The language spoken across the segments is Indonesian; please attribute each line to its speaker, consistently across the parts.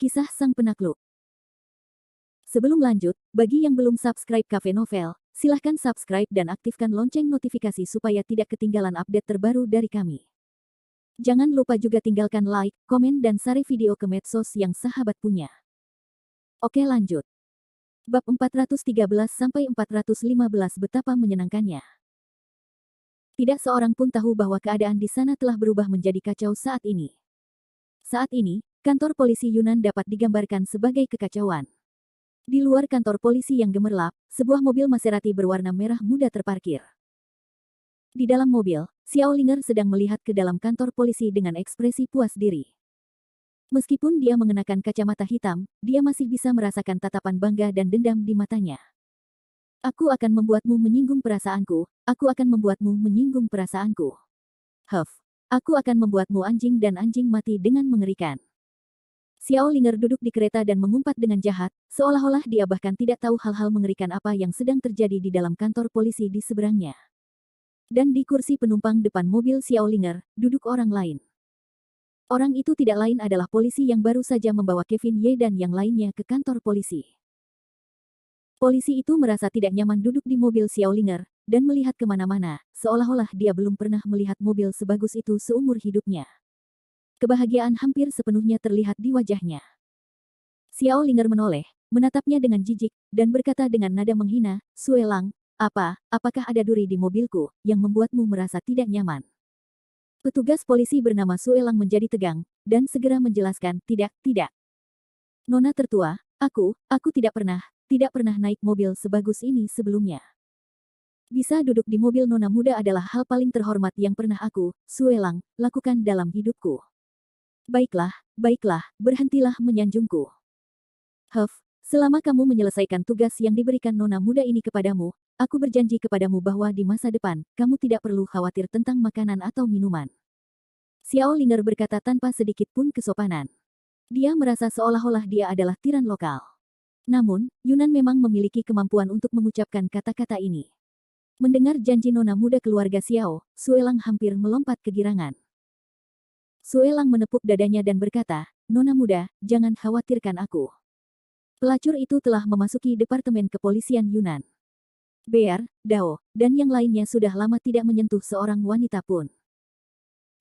Speaker 1: Kisah Sang Penakluk. Sebelum lanjut, bagi yang belum subscribe Cafe Novel, silahkan subscribe dan aktifkan lonceng notifikasi supaya tidak ketinggalan update terbaru dari kami. Jangan lupa juga tinggalkan like, komen dan share video ke medsos yang sahabat punya. Oke lanjut. Bab 413-415 betapa menyenangkannya. Tidak seorang pun tahu bahwa keadaan di sana telah berubah menjadi kacau saat ini. Saat ini, kantor polisi Yunan dapat digambarkan sebagai kekacauan. Di luar kantor polisi yang gemerlap, sebuah mobil Maserati berwarna merah muda terparkir. Di dalam mobil, Xiao Linger sedang melihat ke dalam kantor polisi dengan ekspresi puas diri. Meskipun dia mengenakan kacamata hitam, dia masih bisa merasakan tatapan bangga dan dendam di matanya. Aku akan membuatmu menyinggung perasaanku, aku akan membuatmu menyinggung perasaanku. Aku akan membuatmu anjing dan anjing mati dengan mengerikan. Xiao Linger duduk di kereta dan mengumpat dengan jahat, seolah-olah dia bahkan tidak tahu hal-hal mengerikan apa yang sedang terjadi di dalam kantor polisi di seberangnya. Dan di kursi penumpang depan mobil Xiao Linger, duduk orang lain. Orang itu tidak lain adalah polisi yang baru saja membawa Kevin Ye dan yang lainnya ke kantor polisi. Polisi itu merasa tidak nyaman duduk di mobil Xiao Linger, dan melihat kemana-mana, seolah-olah dia belum pernah melihat mobil sebagus itu seumur hidupnya. Kebahagiaan hampir sepenuhnya terlihat di wajahnya. Xiao Linger menoleh, menatapnya dengan jijik, dan berkata dengan nada menghina, "Sue Lang, apakah ada duri di mobilku, yang membuatmu merasa tidak nyaman?" Petugas polisi bernama Sue Lang menjadi tegang, dan segera menjelaskan, tidak. Nona tertua, aku tidak pernah naik mobil sebagus ini sebelumnya. Bisa duduk di mobil nona muda adalah hal paling terhormat yang pernah aku, Sue Lang, lakukan dalam hidupku. Baiklah, berhentilah menyanjungku. Selama kamu menyelesaikan tugas yang diberikan nona muda ini kepadamu, aku berjanji kepadamu bahwa di masa depan, kamu tidak perlu khawatir tentang makanan atau minuman. Xiao Linger berkata tanpa sedikit pun kesopanan. Dia merasa seolah-olah dia adalah tiran lokal. Namun, Yunan memang memiliki kemampuan untuk mengucapkan kata-kata ini. Mendengar janji nona muda keluarga Xiao, Sue Lang hampir melompat kegirangan. Sue Lang menepuk dadanya dan berkata, "Nona muda, jangan khawatirkan aku. Pelacur itu telah memasuki Departemen Kepolisian Yunan. Bear, Dao, dan yang lainnya sudah lama tidak menyentuh seorang wanita pun.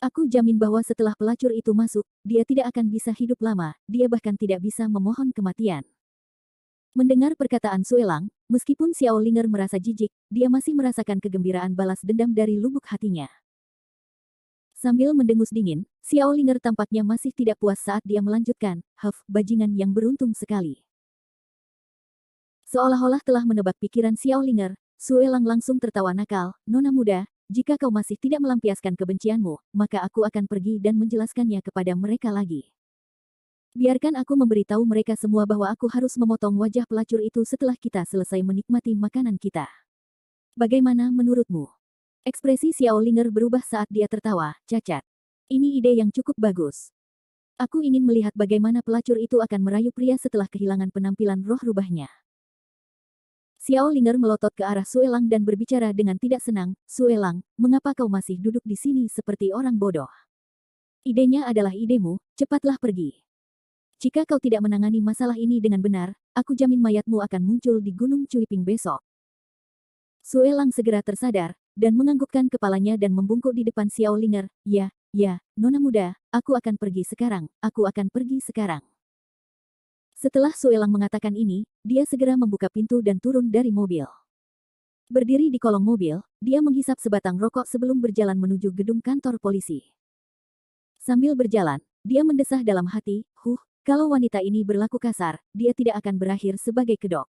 Speaker 1: Aku jamin bahwa setelah pelacur itu masuk, dia tidak akan bisa hidup lama, dia bahkan tidak bisa memohon kematian." Mendengar perkataan Sue Lang, meskipun Xiao Linger merasa jijik, dia masih merasakan kegembiraan balas dendam dari lubuk hatinya. Sambil mendengus dingin, Xiao Linger tampaknya masih tidak puas saat dia melanjutkan, bajingan yang beruntung sekali." Seolah-olah telah menebak pikiran Xiao Linger, Sue Lang langsung tertawa nakal, "Nona muda, jika kau masih tidak melampiaskan kebencianmu, maka aku akan pergi dan menjelaskannya kepada mereka lagi. Biarkan aku memberitahu mereka semua bahwa aku harus memotong wajah pelacur itu setelah kita selesai menikmati makanan kita. Bagaimana menurutmu?" Ekspresi Xiao Linger berubah saat dia tertawa, cacat. "Ini ide yang cukup bagus. Aku ingin melihat bagaimana pelacur itu akan merayu pria setelah kehilangan penampilan roh rubahnya." Xiao Linger melotot ke arah Sue Lang dan berbicara dengan tidak senang, "Sue Lang, mengapa kau masih duduk di sini seperti orang bodoh? Idenya adalah idemu, cepatlah pergi. Jika kau tidak menangani masalah ini dengan benar, aku jamin mayatmu akan muncul di Gunung Cuiping besok." Sue Lang segera tersadar, dan menganggukkan kepalanya dan membungkuk di depan Xiao Linger, Ya, nona muda, aku akan pergi sekarang. Setelah Sue Lang mengatakan ini, dia segera membuka pintu dan turun dari mobil. Berdiri di kolong mobil, dia menghisap sebatang rokok sebelum berjalan menuju gedung kantor polisi. Sambil berjalan, dia mendesah dalam hati, kalau wanita ini berlaku kasar, dia tidak akan berakhir sebagai kedok.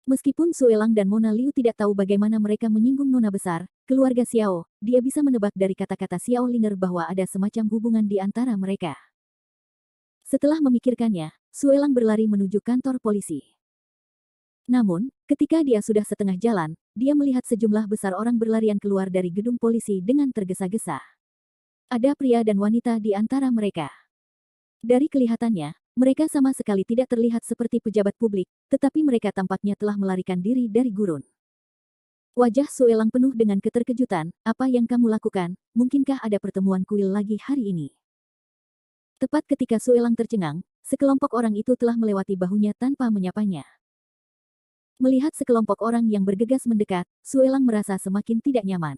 Speaker 1: Meskipun Sue Lang dan Mona Liu tidak tahu bagaimana mereka menyinggung nona besar, keluarga Xiao, dia bisa menebak dari kata-kata Xiao Linger bahwa ada semacam hubungan di antara mereka. Setelah memikirkannya, Sue Lang berlari menuju kantor polisi. Namun, ketika dia sudah setengah jalan, dia melihat sejumlah besar orang berlarian keluar dari gedung polisi dengan tergesa-gesa. Ada pria dan wanita di antara mereka. Dari kelihatannya, mereka sama sekali tidak terlihat seperti pejabat publik, tetapi mereka tampaknya telah melarikan diri dari gurun. Wajah Sue Lang penuh dengan keterkejutan, "Apa yang kamu lakukan? Mungkinkah ada pertemuan kuil lagi hari ini?" Tepat ketika Sue Lang tercengang, sekelompok orang itu telah melewati bahunya tanpa menyapanya. Melihat sekelompok orang yang bergegas mendekat, Suelang merasa semakin tidak nyaman.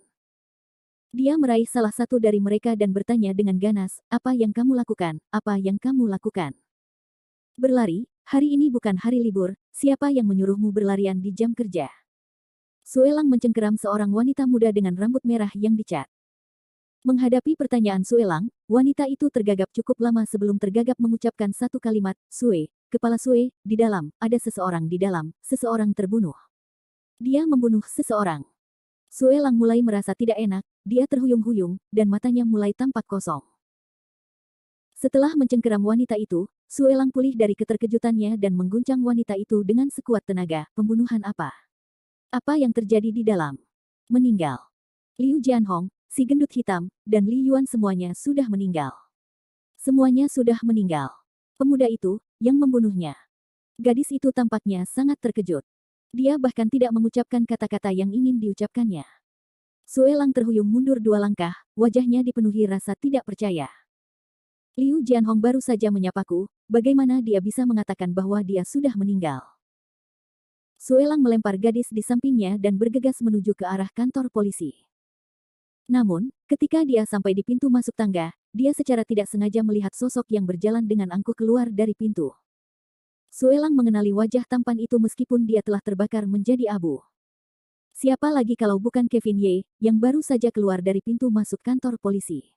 Speaker 1: Dia meraih salah satu dari mereka dan bertanya dengan ganas, "Apa yang kamu lakukan? Apa yang kamu lakukan?" "Berlari, hari ini bukan hari libur, siapa yang menyuruhmu berlarian di jam kerja?" Suelang mencengkeram seorang wanita muda dengan rambut merah yang dicat. Menghadapi pertanyaan Suelang, wanita itu tergagap cukup lama sebelum tergagap mengucapkan satu kalimat, "Sue, kepala Sue, di dalam, ada seseorang di dalam, seseorang terbunuh. Dia membunuh seseorang." Suelang mulai merasa tidak enak, dia terhuyung-huyung, dan matanya mulai tampak kosong. Setelah mencengkeram wanita itu, Suelang pulih dari keterkejutannya dan mengguncang wanita itu dengan sekuat tenaga. "Pembunuhan apa? Apa yang terjadi di dalam?" "Meninggal. Liu Jianhong, si gendut hitam, dan Li Yuan semuanya sudah meninggal. Semuanya sudah meninggal." Pemuda itu, yang membunuhnya. Gadis itu tampaknya sangat terkejut. Dia bahkan tidak mengucapkan kata-kata yang ingin diucapkannya. Suelang terhuyung mundur 2 langkah, wajahnya dipenuhi rasa tidak percaya. "Liu Jianhong baru saja menyapaku, bagaimana dia bisa mengatakan bahwa dia sudah meninggal?" Suelang melempar gadis di sampingnya dan bergegas menuju ke arah kantor polisi. Namun, ketika dia sampai di pintu masuk tangga, dia secara tidak sengaja melihat sosok yang berjalan dengan angkuh keluar dari pintu. Suelang mengenali wajah tampan itu meskipun dia telah terbakar menjadi abu. Siapa lagi kalau bukan Kevin Ye, yang baru saja keluar dari pintu masuk kantor polisi.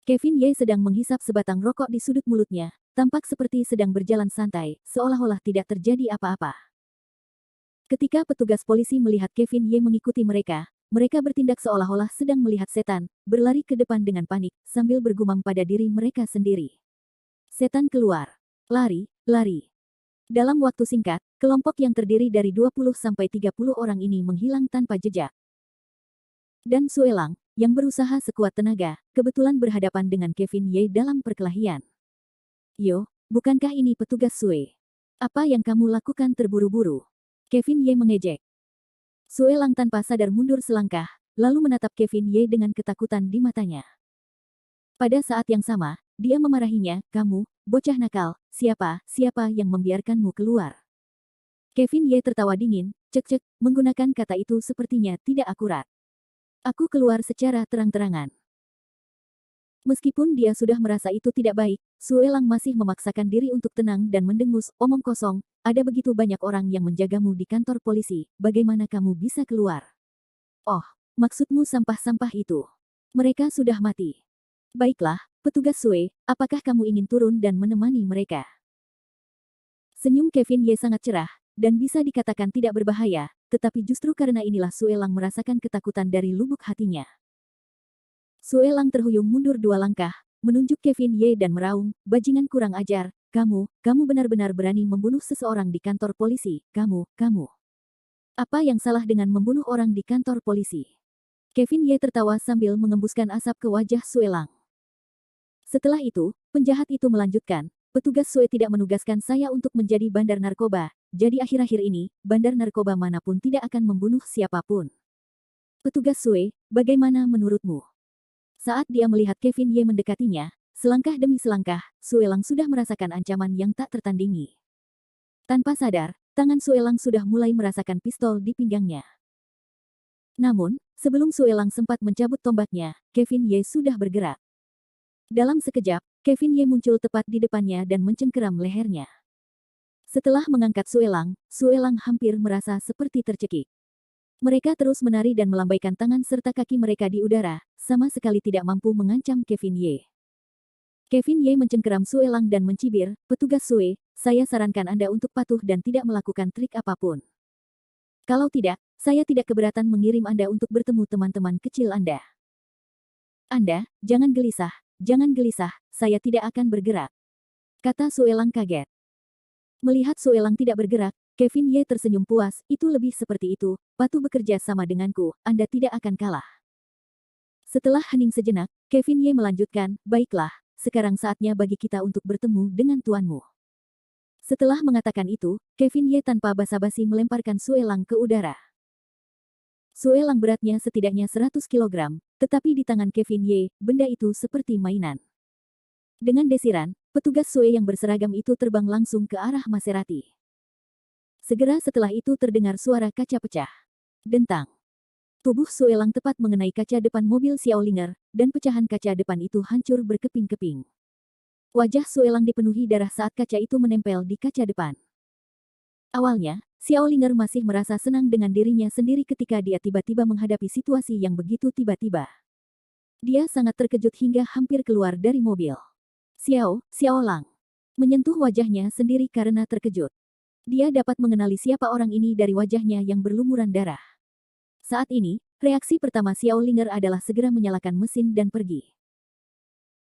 Speaker 1: Kevin Ye sedang menghisap sebatang rokok di sudut mulutnya, tampak seperti sedang berjalan santai, seolah-olah tidak terjadi apa-apa. Ketika petugas polisi melihat Kevin Ye mengikuti mereka, mereka bertindak seolah-olah sedang melihat setan, berlari ke depan dengan panik, sambil bergumam pada diri mereka sendiri. "Setan keluar. Lari, lari." Dalam waktu singkat, kelompok yang terdiri dari 20-30 orang ini menghilang tanpa jejak. Dan Suelang, yang berusaha sekuat tenaga, kebetulan berhadapan dengan Kevin Ye dalam perkelahian. "Yo, bukankah ini petugas Sue? Apa yang kamu lakukan terburu-buru?" Kevin Ye mengejek. Suelang tanpa sadar mundur selangkah, lalu menatap Kevin Ye dengan ketakutan di matanya. Pada saat yang sama, dia memarahinya, "Kamu, bocah nakal, siapa yang membiarkanmu keluar?" Kevin Ye tertawa dingin, cek-cek, menggunakan kata itu sepertinya tidak akurat. "Aku keluar secara terang-terangan." Meskipun dia sudah merasa itu tidak baik, Suelang masih memaksakan diri untuk tenang dan mendengus, "Omong kosong, ada begitu banyak orang yang menjagamu di kantor polisi, bagaimana kamu bisa keluar?" "Oh, maksudmu sampah-sampah itu? Mereka sudah mati." "Baiklah, petugas Sue, apakah kamu ingin turun dan menemani mereka?" Senyum Kevin Ye sangat cerah, dan bisa dikatakan tidak berbahaya, tetapi justru karena inilah Suelang merasakan ketakutan dari lubuk hatinya. Suelang terhuyung mundur 2 langkah, menunjuk Kevin Ye dan meraung, "Bajingan kurang ajar, kamu benar-benar berani membunuh seseorang di kantor polisi, kamu. Apa yang salah dengan membunuh orang di kantor polisi?" Kevin Ye tertawa sambil mengembuskan asap ke wajah Suelang. Setelah itu, penjahat itu melanjutkan, "Petugas Sue tidak menugaskan saya untuk menjadi bandar narkoba, jadi akhir-akhir ini, bandar narkoba manapun tidak akan membunuh siapapun. Petugas Sue, bagaimana menurutmu?" Saat dia melihat Kevin Ye mendekatinya, selangkah demi selangkah, Suelang sudah merasakan ancaman yang tak tertandingi. Tanpa sadar, tangan Suelang sudah mulai merasakan pistol di pinggangnya. Namun, sebelum Suelang sempat mencabut tombaknya, Kevin Ye sudah bergerak. Dalam sekejap, Kevin Ye muncul tepat di depannya dan mencengkeram lehernya. Setelah mengangkat Suelang, Suelang hampir merasa seperti tercekik. Mereka terus menari dan melambaikan tangan serta kaki mereka di udara, sama sekali tidak mampu mengancam Kevin Ye. Kevin Ye mencengkeram Suelang dan mencibir, "Petugas Sue, saya sarankan Anda untuk patuh dan tidak melakukan trik apapun. Kalau tidak, saya tidak keberatan mengirim Anda untuk bertemu teman-teman kecil Anda. Anda, jangan gelisah, saya tidak akan bergerak," kata Suelang kaget. Melihat Suelang tidak bergerak, Kevin Ye tersenyum puas, "Itu lebih seperti itu, patuh bekerja sama denganku, Anda tidak akan kalah." Setelah hening sejenak, Kevin Ye melanjutkan, "Baiklah, sekarang saatnya bagi kita untuk bertemu dengan tuanmu." Setelah mengatakan itu, Kevin Ye tanpa basa-basi melemparkan Suelang ke udara. Suelang beratnya setidaknya 100 kilogram, tetapi di tangan Kevin Ye, benda itu seperti mainan. Dengan desiran, Petugas Sue yang berseragam itu terbang langsung ke arah Maserati. Segera setelah itu terdengar suara kaca pecah. Dentang. Tubuh Sue Lang tepat mengenai kaca depan mobil Xiao Linger, dan pecahan kaca depan itu hancur berkeping-keping. Wajah Sue Lang dipenuhi darah saat kaca itu menempel di kaca depan. Awalnya, Xiao Linger masih merasa senang dengan dirinya sendiri ketika dia tiba-tiba menghadapi situasi yang begitu tiba-tiba. Dia sangat terkejut hingga hampir keluar dari mobil. Xiao Lang menyentuh wajahnya sendiri karena terkejut. Dia dapat mengenali siapa orang ini dari wajahnya yang berlumuran darah. Saat ini, reaksi pertama Xiao Linger adalah segera menyalakan mesin dan pergi.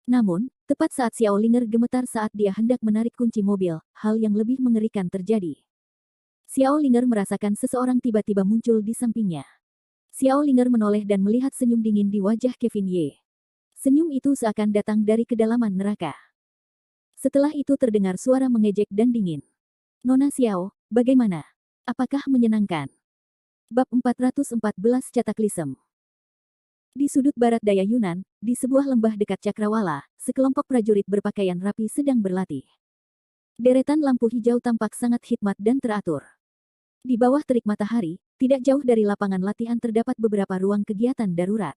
Speaker 1: Namun, tepat saat Xiao Linger gemetar saat dia hendak menarik kunci mobil, hal yang lebih mengerikan terjadi. Xiao Linger merasakan seseorang tiba-tiba muncul di sampingnya. Xiao Linger menoleh dan melihat senyum dingin di wajah Kevin Ye. Senyum itu seakan datang dari kedalaman neraka. Setelah itu terdengar suara mengejek dan dingin. Nona Xiao, bagaimana? Apakah menyenangkan? Bab 414 Catak Lisem. Di sudut barat daya Yunan, di sebuah lembah dekat Cakrawala, sekelompok prajurit berpakaian rapi sedang berlatih. Deretan lampu hijau tampak sangat hikmat dan teratur. Di bawah terik matahari, tidak jauh dari lapangan latihan terdapat beberapa ruang kegiatan darurat.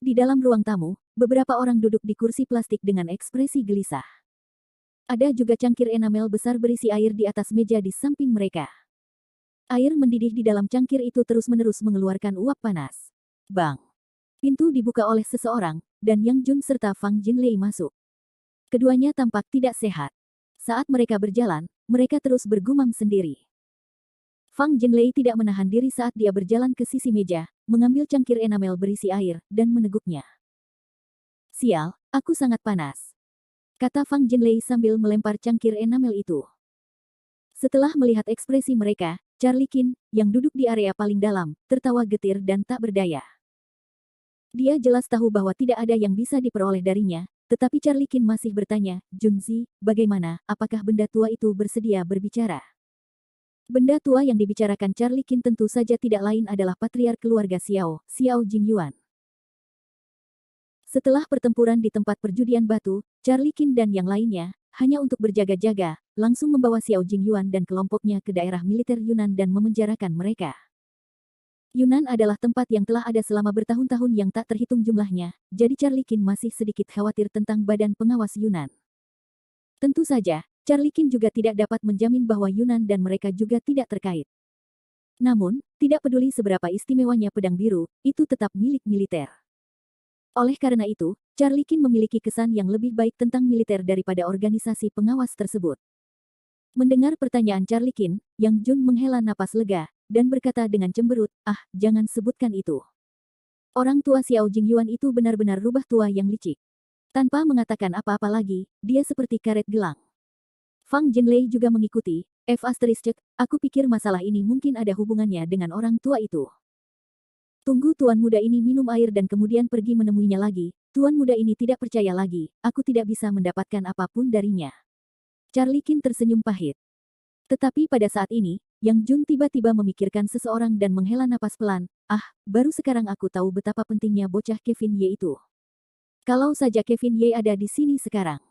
Speaker 1: Di dalam ruang tamu, beberapa orang duduk di kursi plastik dengan ekspresi gelisah. Ada juga cangkir enamel besar berisi air di atas meja di samping mereka. Air mendidih di dalam cangkir itu terus-menerus mengeluarkan uap panas. Bang! Pintu dibuka oleh seseorang, dan Yang Jun serta Fang Jinlei masuk. Keduanya tampak tidak sehat. Saat mereka berjalan, mereka terus bergumam sendiri. Fang Jinlei tidak menahan diri saat dia berjalan ke sisi meja, mengambil cangkir enamel berisi air, dan meneguknya. Sial, aku sangat panas. Kata Fang Jinlei sambil melempar cangkir enamel itu. Setelah melihat ekspresi mereka, Charlie Qin, yang duduk di area paling dalam, tertawa getir dan tak berdaya. Dia jelas tahu bahwa tidak ada yang bisa diperoleh darinya, tetapi Charlie Qin masih bertanya, Junzi, bagaimana, apakah benda tua itu bersedia berbicara? Benda tua yang dibicarakan Charlie Qin tentu saja tidak lain adalah patriark keluarga Xiao Jingyuan. Setelah pertempuran di tempat perjudian batu, Charlie Qin dan yang lainnya, hanya untuk berjaga-jaga, langsung membawa Xiao Jingyuan dan kelompoknya ke daerah militer Yunan dan memenjarakan mereka. Yunan adalah tempat yang telah ada selama bertahun-tahun yang tak terhitung jumlahnya, jadi Charlie Qin masih sedikit khawatir tentang badan pengawas Yunan. Tentu saja, Charlie Qin juga tidak dapat menjamin bahwa Yunan dan mereka juga tidak terkait. Namun, tidak peduli seberapa istimewanya pedang biru, itu tetap milik militer. Oleh karena itu, Charlie Qin memiliki kesan yang lebih baik tentang militer daripada organisasi pengawas tersebut. Mendengar pertanyaan Charlie Qin, Yang Jun menghela napas lega, dan berkata dengan cemberut, jangan sebutkan itu. Orang tua Xiao Jingyuan itu benar-benar rubah tua yang licik. Tanpa mengatakan apa-apa lagi, dia seperti karet gelang. Fang Jinlei juga mengikuti, aku pikir masalah ini mungkin ada hubungannya dengan orang tua itu. Tunggu tuan muda ini minum air dan kemudian pergi menemuinya lagi, tuan muda ini tidak percaya lagi, aku tidak bisa mendapatkan apapun darinya. Charlie Qin tersenyum pahit. Tetapi pada saat ini, Yang Jun tiba-tiba memikirkan seseorang dan menghela napas pelan, baru sekarang aku tahu betapa pentingnya bocah Kevin Ye itu. Kalau saja Kevin Ye ada di sini sekarang.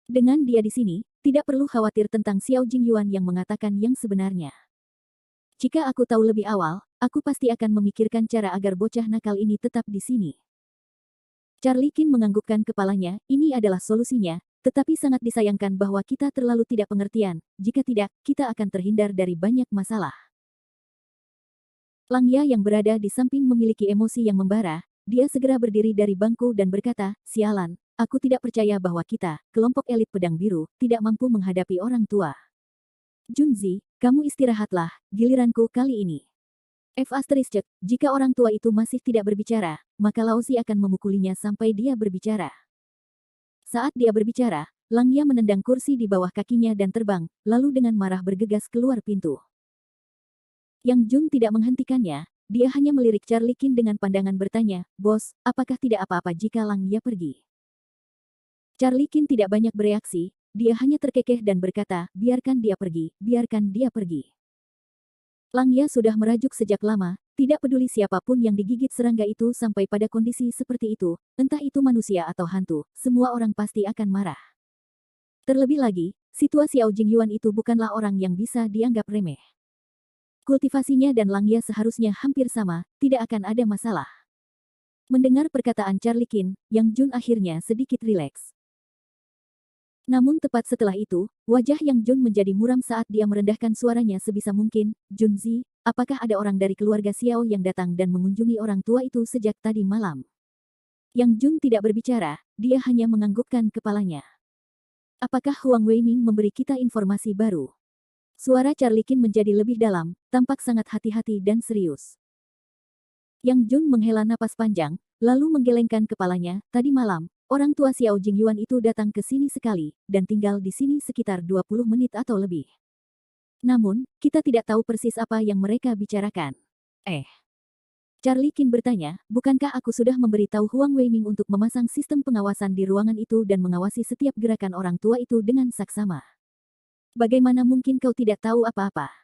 Speaker 1: Dengan dia di sini, tidak perlu khawatir tentang Xiao Jingyuan yang mengatakan yang sebenarnya. Jika aku tahu lebih awal, aku pasti akan memikirkan cara agar bocah nakal ini tetap di sini. Charlie Qin menganggukkan kepalanya, ini adalah solusinya, tetapi sangat disayangkan bahwa kita terlalu tidak pengertian, jika tidak, kita akan terhindar dari banyak masalah. Langya yang berada di samping memiliki emosi yang membara, dia segera berdiri dari bangku dan berkata, sialan, aku tidak percaya bahwa kita, kelompok elit pedang biru, tidak mampu menghadapi orang tua. Junzi, kamu istirahatlah, giliranku kali ini. Jika orang tua itu masih tidak berbicara, maka Laozi akan memukulinya sampai dia berbicara. Saat dia berbicara, Langya menendang kursi di bawah kakinya dan terbang, lalu dengan marah bergegas keluar pintu. Yang Jun tidak menghentikannya, dia hanya melirik Charlie Qin dengan pandangan bertanya, bos, apakah tidak apa-apa jika Langya pergi? Charlie Qin tidak banyak bereaksi, dia hanya terkekeh dan berkata, biarkan dia pergi, biarkan dia pergi. Langya sudah merajuk sejak lama, tidak peduli siapapun yang digigit serangga itu sampai pada kondisi seperti itu, entah itu manusia atau hantu, semua orang pasti akan marah. Terlebih lagi, situasi Xiao Jingyuan itu bukanlah orang yang bisa dianggap remeh. Kultivasinya dan Langya seharusnya hampir sama, tidak akan ada masalah. Mendengar perkataan Charlie Qin, Yang Jun akhirnya sedikit rileks. Namun tepat setelah itu, wajah Yang Jun menjadi muram saat dia merendahkan suaranya sebisa mungkin. Junzi, apakah ada orang dari keluarga Xiao yang datang dan mengunjungi orang tua itu sejak tadi malam? Yang Jun tidak berbicara, dia hanya menganggukkan kepalanya. Apakah Huang Weiming memberi kita informasi baru? Suara Charlie Qin menjadi lebih dalam, tampak sangat hati-hati dan serius. Yang Jun menghela napas panjang, lalu menggelengkan kepalanya. Tadi malam, orang tua Xiao Jingyuan itu datang ke sini sekali, dan tinggal di sini sekitar 20 menit atau lebih. Namun, kita tidak tahu persis apa yang mereka bicarakan. Charlie Qin bertanya, bukankah aku sudah memberitahu Huang Weiming untuk memasang sistem pengawasan di ruangan itu dan mengawasi setiap gerakan orang tua itu dengan saksama? Bagaimana mungkin kau tidak tahu apa-apa?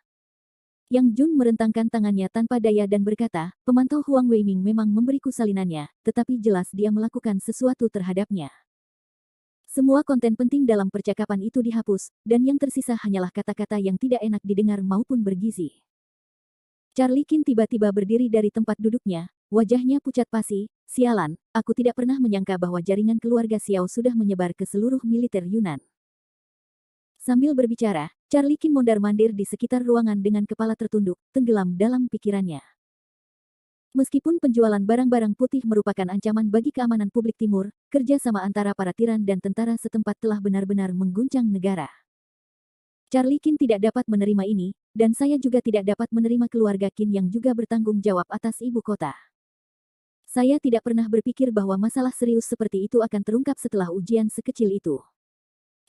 Speaker 1: Yang Jun merentangkan tangannya tanpa daya dan berkata, pemantau Huang Weiming memang memberiku salinannya, tetapi jelas dia melakukan sesuatu terhadapnya. Semua konten penting dalam percakapan itu dihapus, dan yang tersisa hanyalah kata-kata yang tidak enak didengar maupun bergizi. Charlie Qin tiba-tiba berdiri dari tempat duduknya, wajahnya pucat pasi. Sialan, aku tidak pernah menyangka bahwa jaringan keluarga Xiao sudah menyebar ke seluruh militer Yunan. Sambil berbicara, Charlie Qin mondar-mandir di sekitar ruangan dengan kepala tertunduk, tenggelam dalam pikirannya. Meskipun penjualan barang-barang putih merupakan ancaman bagi keamanan publik timur, kerjasama antara para tiran dan tentara setempat telah benar-benar mengguncang negara. Charlie Qin tidak dapat menerima ini, dan saya juga tidak dapat menerima keluarga Qin yang juga bertanggung jawab atas ibu kota. Saya tidak pernah berpikir bahwa masalah serius seperti itu akan terungkap setelah ujian sekecil itu.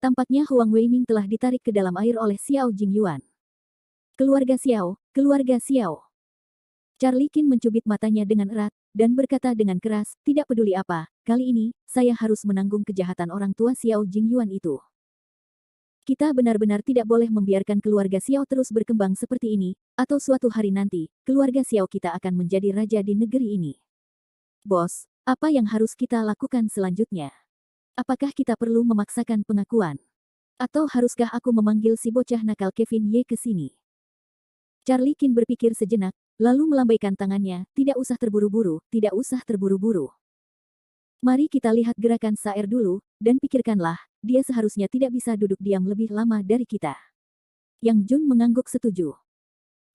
Speaker 1: Tampaknya Huang Weiming telah ditarik ke dalam air oleh Xiao Jingyuan. Keluarga Xiao, keluarga Xiao. Charlie Qin mencubit matanya dengan erat, dan berkata dengan keras, tidak peduli apa, kali ini, saya harus menanggung kejahatan orang tua Xiao Jingyuan itu. Kita benar-benar tidak boleh membiarkan keluarga Xiao terus berkembang seperti ini, atau suatu hari nanti, keluarga Xiao kita akan menjadi raja di negeri ini. Bos, apa yang harus kita lakukan selanjutnya? Apakah kita perlu memaksakan pengakuan? Atau haruskah aku memanggil si bocah nakal Kevin Ye ke sini? Charlie Qin berpikir sejenak, lalu melambaikan tangannya, tidak usah terburu-buru, tidak usah terburu-buru. Mari kita lihat gerakan Saer dulu, dan pikirkanlah, dia seharusnya tidak bisa duduk diam lebih lama dari kita. Yang Jun mengangguk setuju.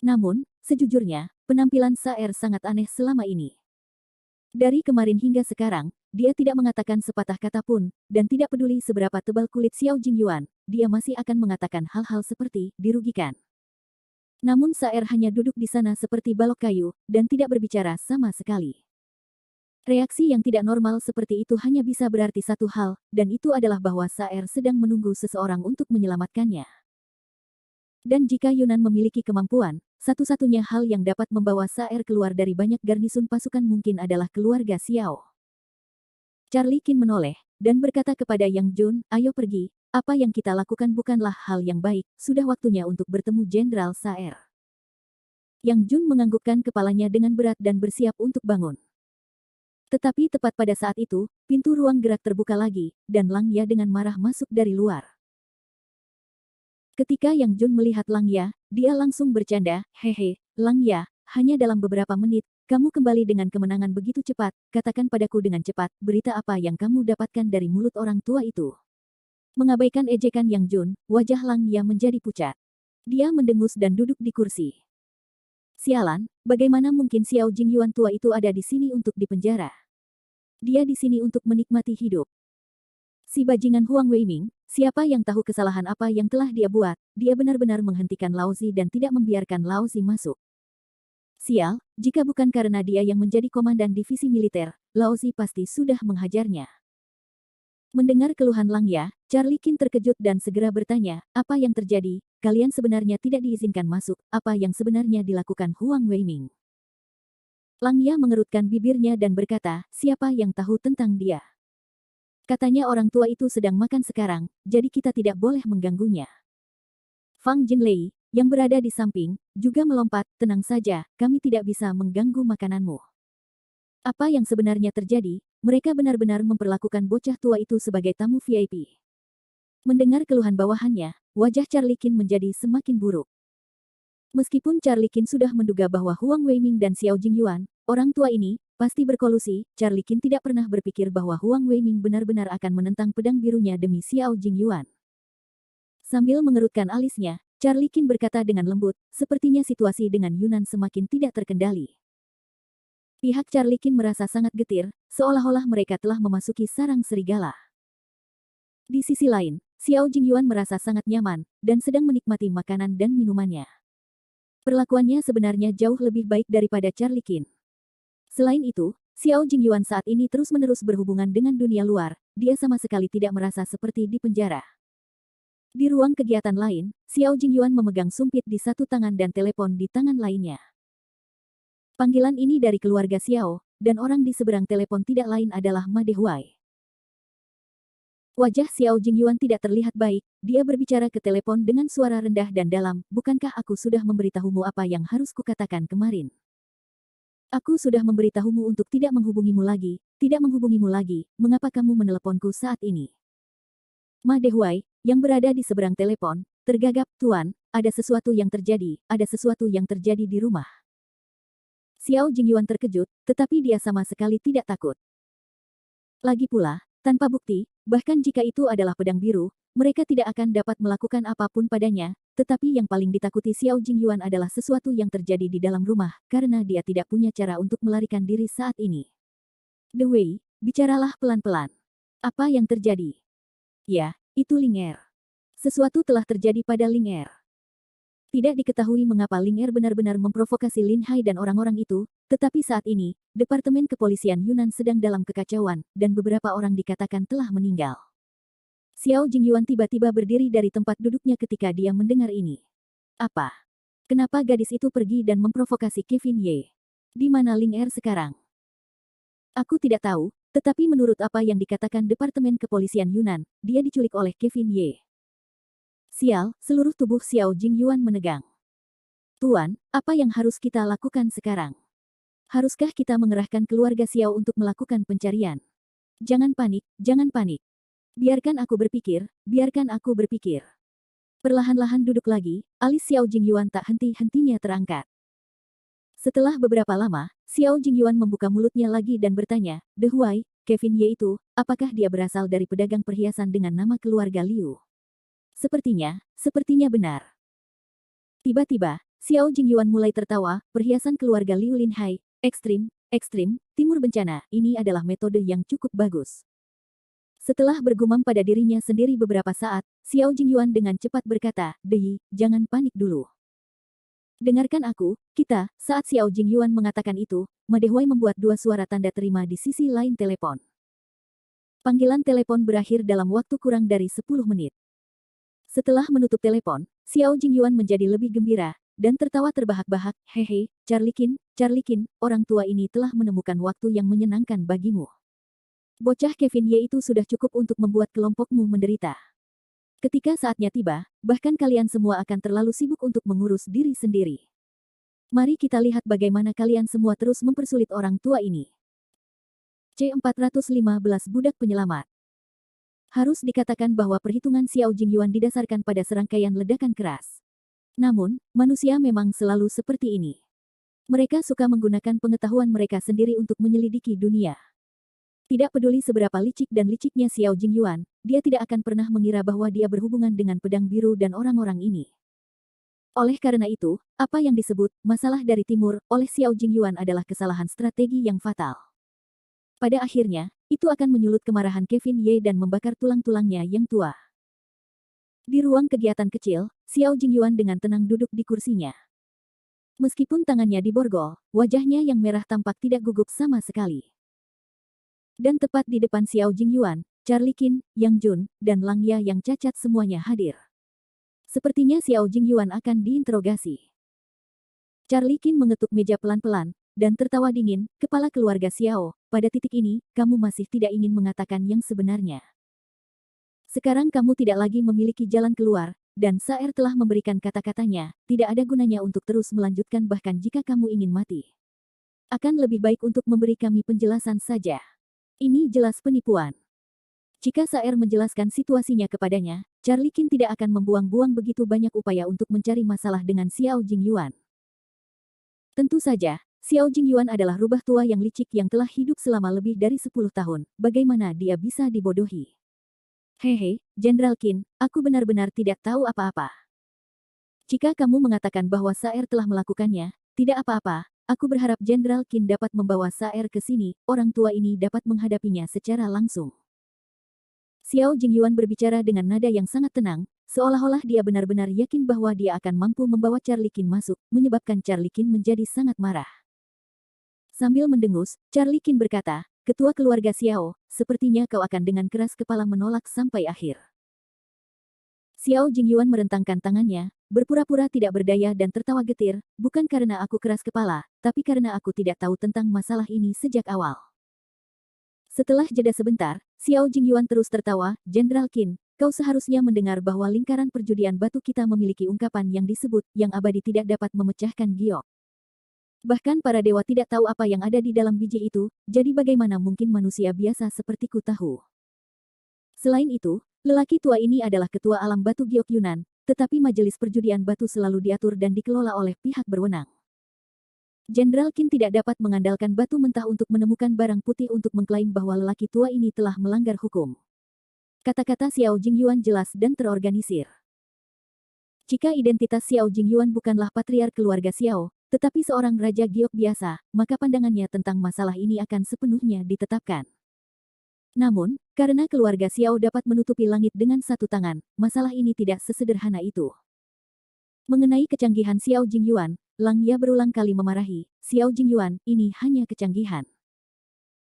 Speaker 1: Namun, sejujurnya, penampilan Saer sangat aneh selama ini. Dari kemarin hingga sekarang, dia tidak mengatakan sepatah kata pun, dan tidak peduli seberapa tebal kulit Xiao Jingyuan, dia masih akan mengatakan hal-hal seperti dirugikan. Namun Saer hanya duduk di sana seperti balok kayu, dan tidak berbicara sama sekali. Reaksi yang tidak normal seperti itu hanya bisa berarti satu hal, dan itu adalah bahwa Saer sedang menunggu seseorang untuk menyelamatkannya. Dan jika Yunan memiliki kemampuan, satu-satunya hal yang dapat membawa Saer keluar dari banyak garnisun pasukan mungkin adalah keluarga Xiao. Charlie Qin menoleh, dan berkata kepada Yang Jun, ayo pergi, apa yang kita lakukan bukanlah hal yang baik, sudah waktunya untuk bertemu Jenderal Saer. Yang Jun menganggukkan kepalanya dengan berat dan bersiap untuk bangun. Tetapi tepat pada saat itu, pintu ruang gerak terbuka lagi, dan Langya dengan marah masuk dari luar. Ketika Yang Jun melihat Langya, dia langsung bercanda, hehe, Langya, hanya dalam beberapa menit, kamu kembali dengan kemenangan begitu cepat, katakan padaku dengan cepat, berita apa yang kamu dapatkan dari mulut orang tua itu. Mengabaikan ejekan Yang Jun, wajah Langya menjadi pucat. Dia mendengus dan duduk di kursi. Sialan, bagaimana mungkin Xiao Jingyuan tua itu ada di sini untuk dipenjara? Dia di sini untuk menikmati hidup. Si bajingan Huang Weiming, siapa yang tahu kesalahan apa yang telah dia buat, dia benar-benar menghentikan Laozi dan tidak membiarkan Laozi masuk. Sial, jika bukan karena dia yang menjadi komandan divisi militer, Laozi pasti sudah menghajarnya. Mendengar keluhan Langya, Charlie Qin terkejut dan segera bertanya, apa yang terjadi, kalian sebenarnya tidak diizinkan masuk, apa yang sebenarnya dilakukan Huang Weiming? Langya mengerutkan bibirnya dan berkata, siapa yang tahu tentang dia? Katanya orang tua itu sedang makan sekarang, jadi kita tidak boleh mengganggunya. Fang Jinlei, yang berada di samping, juga melompat, tenang saja, kami tidak bisa mengganggu makananmu. Apa yang sebenarnya terjadi, mereka benar-benar memperlakukan bocah tua itu sebagai tamu VIP. Mendengar keluhan bawahannya, wajah Charlie Qin menjadi semakin buruk. Meskipun Charlie Qin sudah menduga bahwa Huang Weiming dan Xiao Jingyuan, orang tua ini, pasti berkolusi, Charlie Qin tidak pernah berpikir bahwa Huang Weiming benar-benar akan menentang pedang birunya demi Xiao Jingyuan. Sambil mengerutkan alisnya, Charlie Qin berkata dengan lembut, sepertinya situasi dengan Yunan semakin tidak terkendali. Pihak Charlie Qin merasa sangat getir, seolah-olah mereka telah memasuki sarang serigala. Di sisi lain, Xiao Jingyuan merasa sangat nyaman, dan sedang menikmati makanan dan minumannya. Perlakuannya sebenarnya jauh lebih baik daripada Charlie Qin. Selain itu, Xiao Jingyuan saat ini terus-menerus berhubungan dengan dunia luar, dia sama sekali tidak merasa seperti di penjara. Di ruang kegiatan lain, Xiao Jingyuan memegang sumpit di satu tangan dan telepon di tangan lainnya. Panggilan ini dari keluarga Xiao, dan orang di seberang telepon tidak lain adalah Ma Dehuai. Wajah Xiao Jingyuan tidak terlihat baik, dia berbicara ke telepon dengan suara rendah dan dalam, bukankah aku sudah memberitahumu apa yang harus kukatakan kemarin? Aku sudah memberitahumu untuk tidak menghubungimu lagi, mengapa kamu meneleponku saat ini? Ma Dehuai, yang berada di seberang telepon, tergagap, Tuan, ada sesuatu yang terjadi di rumah. Xiao Jingyuan terkejut, tetapi dia sama sekali tidak takut. Lagi pula, tanpa bukti, bahkan jika itu adalah pedang biru, mereka tidak akan dapat melakukan apapun padanya, tetapi yang paling ditakuti Xiao Jingyuan adalah sesuatu yang terjadi di dalam rumah, karena dia tidak punya cara untuk melarikan diri saat ini. The Wei, bicaralah pelan-pelan. Apa yang terjadi? Ya, itu Ling Er. Sesuatu telah terjadi pada Ling Er. Tidak diketahui mengapa Ling Er benar-benar memprovokasi Lin Hai dan orang-orang itu, tetapi saat ini, Departemen Kepolisian Yunan sedang dalam kekacauan, dan beberapa orang dikatakan telah meninggal. Xiao Jingyuan tiba-tiba berdiri dari tempat duduknya ketika dia mendengar ini. Apa? Kenapa gadis itu pergi dan memprovokasi Kevin Ye? Di mana Ling Er sekarang? Aku tidak tahu, tetapi menurut apa yang dikatakan Departemen Kepolisian Yunan, dia diculik oleh Kevin Ye. Sial, seluruh tubuh Xiao Jingyuan menegang. Tuan, apa yang harus kita lakukan sekarang? Haruskah kita mengerahkan keluarga Xiao untuk melakukan pencarian? Jangan panik, jangan panik. Biarkan aku berpikir, biarkan aku berpikir. Perlahan-lahan duduk lagi, alis Xiao Jingyuan tak henti-hentinya terangkat. Setelah beberapa lama, Xiao Jingyuan membuka mulutnya lagi dan bertanya, Dehuai, Kevin Ye itu, apakah dia berasal dari pedagang perhiasan dengan nama keluarga Liu? Sepertinya benar. Tiba-tiba, Xiao Jingyuan mulai tertawa, perhiasan keluarga Liu Lin Hai, ekstrim, timur bencana, ini adalah metode yang cukup bagus. Setelah bergumam pada dirinya sendiri beberapa saat, Xiao Jingyuan dengan cepat berkata, Dehi, jangan panik dulu. Dengarkan aku, kita, saat Xiao Jingyuan mengatakan itu, Ma Dehuai membuat dua suara tanda terima di sisi lain telepon. Panggilan telepon berakhir dalam waktu kurang dari 10 menit. Setelah menutup telepon, Xiao Jingyuan menjadi lebih gembira, dan tertawa terbahak-bahak, hehe, Charlie Qin, orang tua ini telah menemukan waktu yang menyenangkan bagimu. Bocah Kevin Ye itu sudah cukup untuk membuat kelompokmu menderita. Ketika saatnya tiba, bahkan kalian semua akan terlalu sibuk untuk mengurus diri sendiri. Mari kita lihat bagaimana kalian semua terus mempersulit orang tua ini. C415 Budak Penyelamat. Harus dikatakan bahwa perhitungan Xiao Jingyuan didasarkan pada serangkaian ledakan keras. Namun, manusia memang selalu seperti ini. Mereka suka menggunakan pengetahuan mereka sendiri untuk menyelidiki dunia. Tidak peduli seberapa licik dan liciknya Xiao Jingyuan, dia tidak akan pernah mengira bahwa dia berhubungan dengan pedang biru dan orang-orang ini. Oleh karena itu, apa yang disebut masalah dari timur oleh Xiao Jingyuan adalah kesalahan strategi yang fatal. Pada akhirnya, itu akan menyulut kemarahan Kevin Ye dan membakar tulang-tulangnya yang tua. Di ruang kegiatan kecil, Xiao Jingyuan dengan tenang duduk di kursinya. Meskipun tangannya diborgol, wajahnya yang merah tampak tidak gugup sama sekali. Dan tepat di depan Xiao Jingyuan, Charlie Qin, Yang Jun, dan Lang Ya yang cacat semuanya hadir. Sepertinya Xiao Jingyuan akan diinterogasi. Charlie Qin mengetuk meja pelan-pelan, dan tertawa dingin, kepala keluarga Xiao, pada titik ini, kamu masih tidak ingin mengatakan yang sebenarnya. Sekarang kamu tidak lagi memiliki jalan keluar, dan Saer telah memberikan kata-katanya, tidak ada gunanya untuk terus melanjutkan bahkan jika kamu ingin mati. Akan lebih baik untuk memberi kami penjelasan saja. Ini jelas penipuan. Jika Saer menjelaskan situasinya kepadanya, Charlie Qin tidak akan membuang-buang begitu banyak upaya untuk mencari masalah dengan Xiao Jingyuan. Tentu saja, Xiao Jingyuan adalah rubah tua yang licik yang telah hidup selama lebih dari 10 tahun. Bagaimana dia bisa dibodohi? Hehe, Jenderal Qin, aku benar-benar tidak tahu apa-apa. Jika kamu mengatakan bahwa Saer telah melakukannya, tidak apa-apa. Aku berharap Jenderal Qin dapat membawa Saer ke sini, orang tua ini dapat menghadapinya secara langsung. Xiao Jingyuan berbicara dengan nada yang sangat tenang, seolah-olah dia benar-benar yakin bahwa dia akan mampu membawa Charlie Qin masuk, menyebabkan Charlie Qin menjadi sangat marah. Sambil mendengus, Charlie Qin berkata, "Ketua keluarga Xiao, sepertinya kau akan dengan keras kepala menolak sampai akhir." Xiao Jingyuan merentangkan tangannya, berpura-pura tidak berdaya dan tertawa getir, "Bukan karena aku keras kepala, tapi karena aku tidak tahu tentang masalah ini sejak awal." Setelah jeda sebentar, Xiao Jingyuan terus tertawa, "Jenderal Qin, kau seharusnya mendengar bahwa lingkaran perjudian batu kita memiliki ungkapan yang disebut, yang abadi tidak dapat memecahkan giok. Bahkan para dewa tidak tahu apa yang ada di dalam biji itu, jadi bagaimana mungkin manusia biasa sepertiku tahu?" Selain itu, lelaki tua ini adalah ketua alam batu giok Yunan, tetapi majelis perjudian batu selalu diatur dan dikelola oleh pihak berwenang. Jenderal Qin tidak dapat mengandalkan batu mentah untuk menemukan barang putih untuk mengklaim bahwa lelaki tua ini telah melanggar hukum. Kata-kata Xiao Jingyuan jelas dan terorganisir. Jika identitas Xiao Jingyuan bukanlah patriark keluarga Xiao, tetapi seorang raja giok biasa, maka pandangannya tentang masalah ini akan sepenuhnya ditetapkan. Namun, karena keluarga Xiao dapat menutupi langit dengan satu tangan, masalah ini tidak sesederhana itu. Mengenai kecanggihan Xiao Jingyuan, Lang Ya berulang kali memarahi, "Xiao Jingyuan, ini hanya kecanggihan.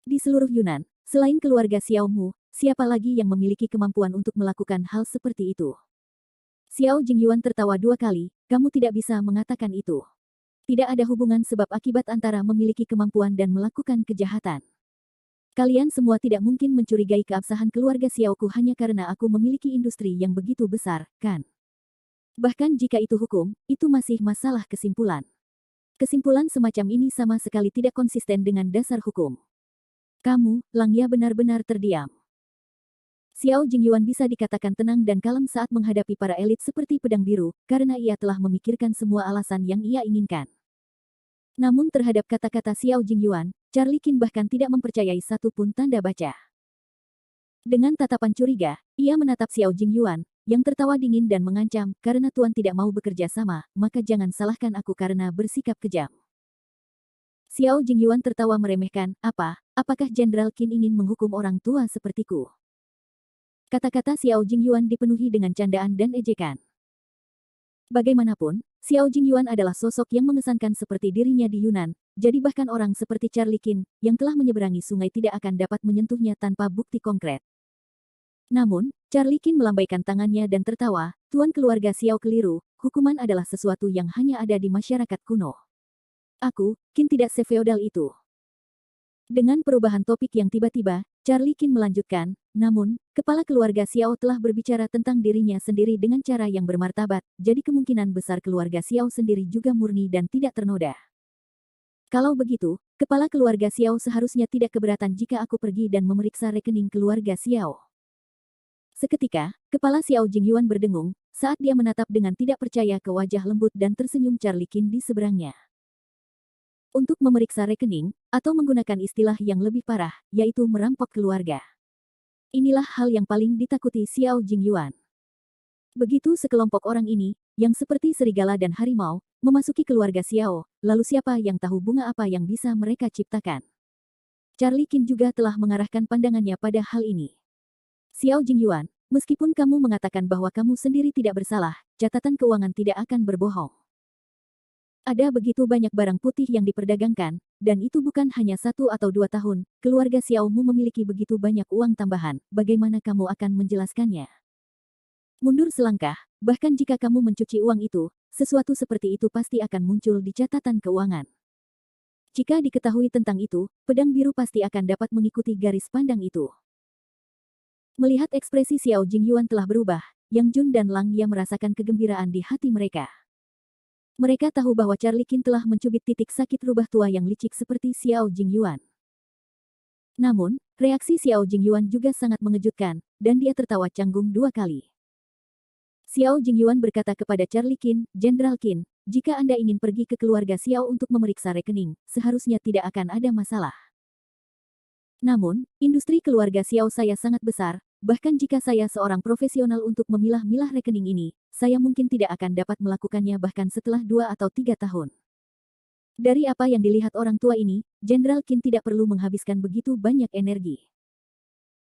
Speaker 1: Di seluruh Yunan, selain keluarga Xiao Mu, siapa lagi yang memiliki kemampuan untuk melakukan hal seperti itu?" Xiao Jingyuan tertawa 2 kali, "Kamu tidak bisa mengatakan itu. Tidak ada hubungan sebab akibat antara memiliki kemampuan dan melakukan kejahatan. Kalian semua tidak mungkin mencurigai keabsahan keluarga Xiaoku hanya karena aku memiliki industri yang begitu besar, kan? Bahkan jika itu hukum, itu masih masalah kesimpulan. Kesimpulan semacam ini sama sekali tidak konsisten dengan dasar hukum." "Kamu, Lang Ya benar-benar terdiam." Xiao Jingyuan bisa dikatakan tenang dan kalem saat menghadapi para elit seperti pedang biru, karena ia telah memikirkan semua alasan yang ia inginkan. Namun terhadap kata-kata Xiao Jingyuan, Charlie Qin bahkan tidak mempercayai satu pun tanda baca. Dengan tatapan curiga, ia menatap Xiao Jingyuan, yang tertawa dingin dan mengancam, "Karena Tuan tidak mau bekerja sama, maka jangan salahkan aku karena bersikap kejam." Xiao Jingyuan tertawa meremehkan, apakah Jenderal Qin ingin menghukum orang tua sepertiku?" Kata-kata Xiao Jingyuan dipenuhi dengan candaan dan ejekan. Bagaimanapun, Xiao Jingyuan adalah sosok yang mengesankan seperti dirinya di Yunan, jadi bahkan orang seperti Charlie Qin, yang telah menyeberangi sungai tidak akan dapat menyentuhnya tanpa bukti konkret. Namun, Charlie Qin melambaikan tangannya dan tertawa, "Tuan keluarga Xiao keliru, hukuman adalah sesuatu yang hanya ada di masyarakat kuno. Aku, Qin tidak sefeodal itu." Dengan perubahan topik yang tiba-tiba, Charlie Qin melanjutkan, "Namun, kepala keluarga Xiao telah berbicara tentang dirinya sendiri dengan cara yang bermartabat, jadi kemungkinan besar keluarga Xiao sendiri juga murni dan tidak ternoda. Kalau begitu, kepala keluarga Xiao seharusnya tidak keberatan jika aku pergi dan memeriksa rekening keluarga Xiao." Seketika, kepala Xiao Jingyuan berdengung, saat dia menatap dengan tidak percaya ke wajah lembut dan tersenyum Charlie Qin di seberangnya. Untuk memeriksa rekening, atau menggunakan istilah yang lebih parah, yaitu merampok keluarga. Inilah hal yang paling ditakuti Xiao Jingyuan. Begitu sekelompok orang ini, yang seperti serigala dan harimau, memasuki keluarga Xiao, lalu siapa yang tahu bunga apa yang bisa mereka ciptakan? Charlie Qin juga telah mengarahkan pandangannya pada hal ini. "Xiao Jingyuan, meskipun kamu mengatakan bahwa kamu sendiri tidak bersalah, catatan keuangan tidak akan berbohong. Ada begitu banyak barang putih yang diperdagangkan, dan itu bukan hanya 1 atau 2 tahun, keluarga Xiaomu memiliki begitu banyak uang tambahan, bagaimana kamu akan menjelaskannya? Mundur selangkah, bahkan jika kamu mencuci uang itu, sesuatu seperti itu pasti akan muncul di catatan keuangan. Jika diketahui tentang itu, pedang biru pasti akan dapat mengikuti garis pandang itu." Melihat ekspresi Xiao Jingyuan telah berubah, Yang Jun dan Lang Ya merasakan kegembiraan di hati mereka. Mereka tahu bahwa Charlie Qin telah mencubit titik sakit rubah tua yang licik seperti Xiao Jingyuan. Namun, Reaksi Xiao Jingyuan juga sangat mengejutkan, dan dia tertawa canggung 2 kali. Xiao Jingyuan berkata kepada Charlie Qin, Jenderal Qin, jika Anda ingin pergi ke keluarga Xiao untuk memeriksa rekening, seharusnya tidak akan ada masalah. Namun, industri keluarga Xiao saya sangat besar, bahkan jika saya seorang profesional untuk memilah-milah rekening ini, saya mungkin tidak akan dapat melakukannya bahkan setelah 2 atau 3 tahun. Dari apa yang dilihat orang tua ini, Jenderal Qin tidak perlu menghabiskan begitu banyak energi.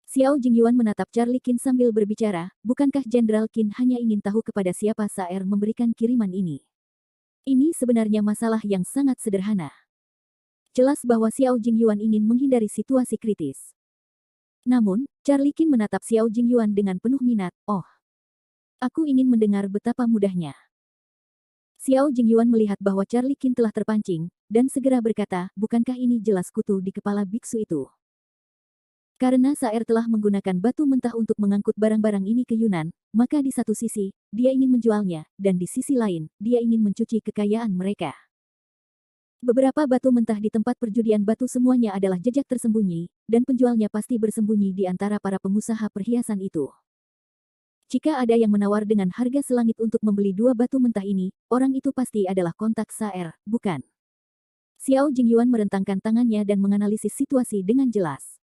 Speaker 1: Xiao Jingyuan menatap Charlie Qin sambil berbicara, bukankah Jenderal Qin hanya ingin tahu kepada siapa Saer memberikan kiriman ini? Ini sebenarnya masalah yang sangat sederhana. Jelas bahwa Xiao Jingyuan ingin menghindari situasi kritis. Namun, Charlie Qin menatap Xiao Jingyuan dengan penuh minat, oh. Aku ingin mendengar betapa mudahnya. Xiao Jingyuan melihat bahwa Charlie Qin telah terpancing, dan segera berkata, bukankah ini jelas kutu di kepala biksu itu? Karena Saer telah menggunakan batu mentah untuk mengangkut barang-barang ini ke Yunan, maka di satu sisi, dia ingin menjualnya, dan di sisi lain, dia ingin mencuci kekayaan mereka. Beberapa batu mentah di tempat perjudian batu semuanya adalah jejak tersembunyi, dan penjualnya pasti bersembunyi di antara para pengusaha perhiasan itu. Jika ada yang menawar dengan harga selangit untuk membeli 2 batu mentah ini, orang itu pasti adalah kontak Saer, bukan? Xiao Jingyuan merentangkan tangannya dan menganalisis situasi dengan jelas.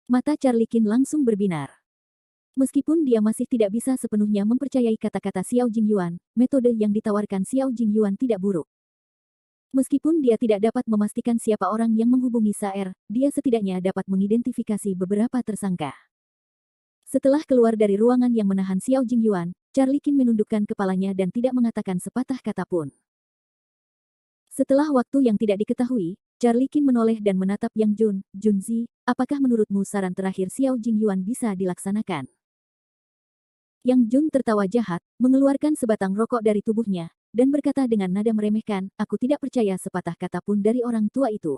Speaker 1: Mata Charlie Qin langsung berbinar. Meskipun dia masih tidak bisa sepenuhnya mempercayai kata-kata Xiao Jingyuan, metode yang ditawarkan Xiao Jingyuan tidak buruk. Meskipun dia tidak dapat memastikan siapa orang yang menghubungi Saer, dia setidaknya dapat mengidentifikasi beberapa tersangka. Setelah keluar dari ruangan yang menahan Xiao Jingyuan, Charlie Qin menundukkan kepalanya dan tidak mengatakan sepatah kata pun. Setelah waktu yang tidak diketahui, Charlie Qin menoleh dan menatap Yang Jun, Junzi, apakah menurutmu saran terakhir Xiao Jingyuan bisa dilaksanakan? Yang Jun tertawa jahat, mengeluarkan sebatang rokok dari tubuhnya, dan berkata dengan nada meremehkan, aku tidak percaya sepatah kata pun dari orang tua itu.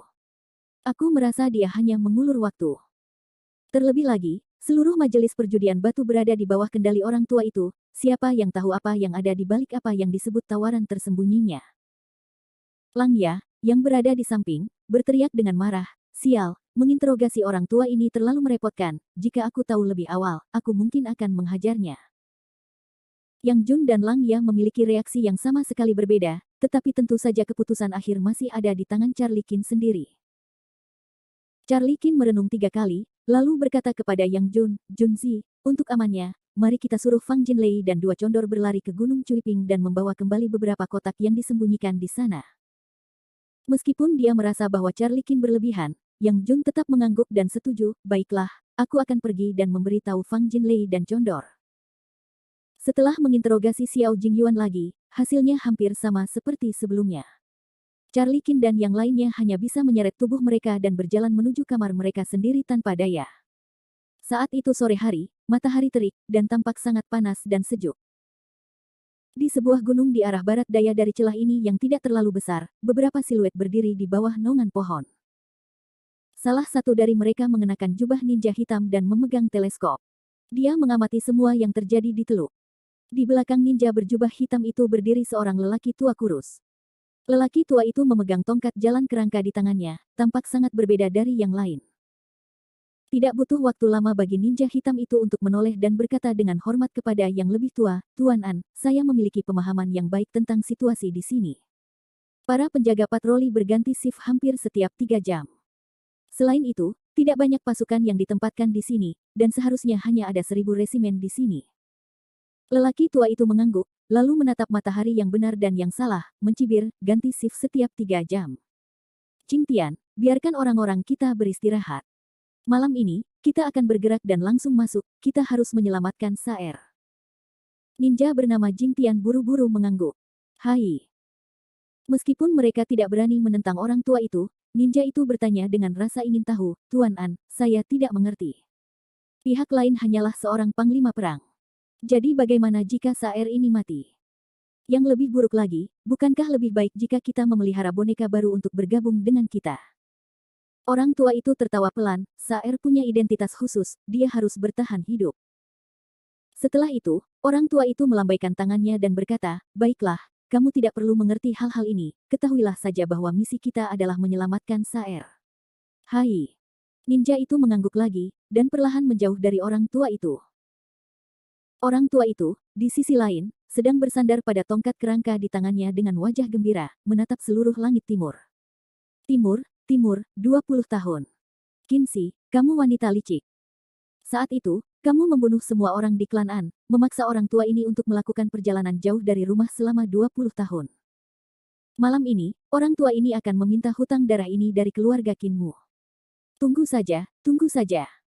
Speaker 1: Aku merasa dia hanya mengulur waktu. Terlebih lagi, seluruh majelis perjudian batu berada di bawah kendali orang tua itu, siapa yang tahu apa yang ada di balik apa yang disebut tawaran tersembunyinya. Lang Ya, yang berada di samping, berteriak dengan marah, sial, menginterogasi orang tua ini terlalu merepotkan, jika aku tahu lebih awal, aku mungkin akan menghajarnya. Yang Jun dan Lang Ya memiliki reaksi yang sama sekali berbeda, tetapi tentu saja keputusan akhir masih ada di tangan Charlie Qin sendiri. Charlie Qin merenung 3 kali, lalu berkata kepada Yang Jun, Junzi, untuk amannya, mari kita suruh Fang Jinlei dan 2 condor berlari ke Gunung Cuiping dan membawa kembali beberapa kotak yang disembunyikan di sana. Meskipun dia merasa bahwa Charlie Qin berlebihan, Yang Jun tetap mengangguk dan setuju, baiklah, aku akan pergi dan memberitahu Fang Jinlei dan condor. Setelah menginterogasi Xiao Jingyuan lagi, hasilnya hampir sama seperti sebelumnya. Charlie Qin dan yang lainnya hanya bisa menyeret tubuh mereka dan berjalan menuju kamar mereka sendiri tanpa daya. Saat itu sore hari, matahari terik, dan tampak sangat panas dan sejuk. Di sebuah gunung di arah barat daya dari celah ini yang tidak terlalu besar, beberapa siluet berdiri di bawah naungan pohon. Salah satu dari mereka mengenakan jubah ninja hitam dan memegang teleskop. Dia mengamati semua yang terjadi di teluk. Di belakang ninja berjubah hitam itu berdiri seorang lelaki tua kurus. Lelaki tua itu memegang tongkat jalan kerangka di tangannya, tampak sangat berbeda dari yang lain. Tidak butuh waktu lama bagi ninja hitam itu untuk menoleh dan berkata dengan hormat kepada yang lebih tua, Tuan An, saya memiliki pemahaman yang baik tentang situasi di sini. Para penjaga patroli berganti shift hampir setiap 3 jam. Selain itu, tidak banyak pasukan yang ditempatkan di sini, dan seharusnya hanya ada 1000 resimen di sini. Lelaki tua itu mengangguk, lalu menatap matahari yang benar dan yang salah, mencibir, ganti shift setiap 3 jam. Qing Tian, biarkan orang-orang kita beristirahat. Malam ini, kita akan bergerak dan langsung masuk, kita harus menyelamatkan Saer. Ninja bernama Qing Tian buru-buru mengangguk. Hai. Meskipun mereka tidak berani menentang orang tua itu, ninja itu bertanya dengan rasa ingin tahu, Tuan An, saya tidak mengerti. Pihak lain hanyalah seorang panglima perang. Jadi bagaimana jika Saer ini mati? Yang lebih buruk lagi, bukankah lebih baik jika kita memelihara boneka baru untuk bergabung dengan kita? Orang tua itu tertawa pelan, Saer punya identitas khusus, dia harus bertahan hidup. Setelah itu, orang tua itu melambaikan tangannya dan berkata, baiklah, kamu tidak perlu mengerti hal-hal ini, ketahuilah saja bahwa misi kita adalah menyelamatkan Saer. Hai. Ninja itu mengangguk lagi, dan perlahan menjauh dari orang tua itu. Orang tua itu, di sisi lain, sedang bersandar pada tongkat kerangka di tangannya dengan wajah gembira, menatap seluruh langit timur. Timur, 20 tahun. Kinsi, kamu wanita licik. Saat itu, kamu membunuh semua orang di klan An, memaksa orang tua ini untuk melakukan perjalanan jauh dari rumah selama 20 tahun. Malam ini, orang tua ini akan meminta hutang darah ini dari keluarga Kinmu. Tunggu saja, tunggu saja.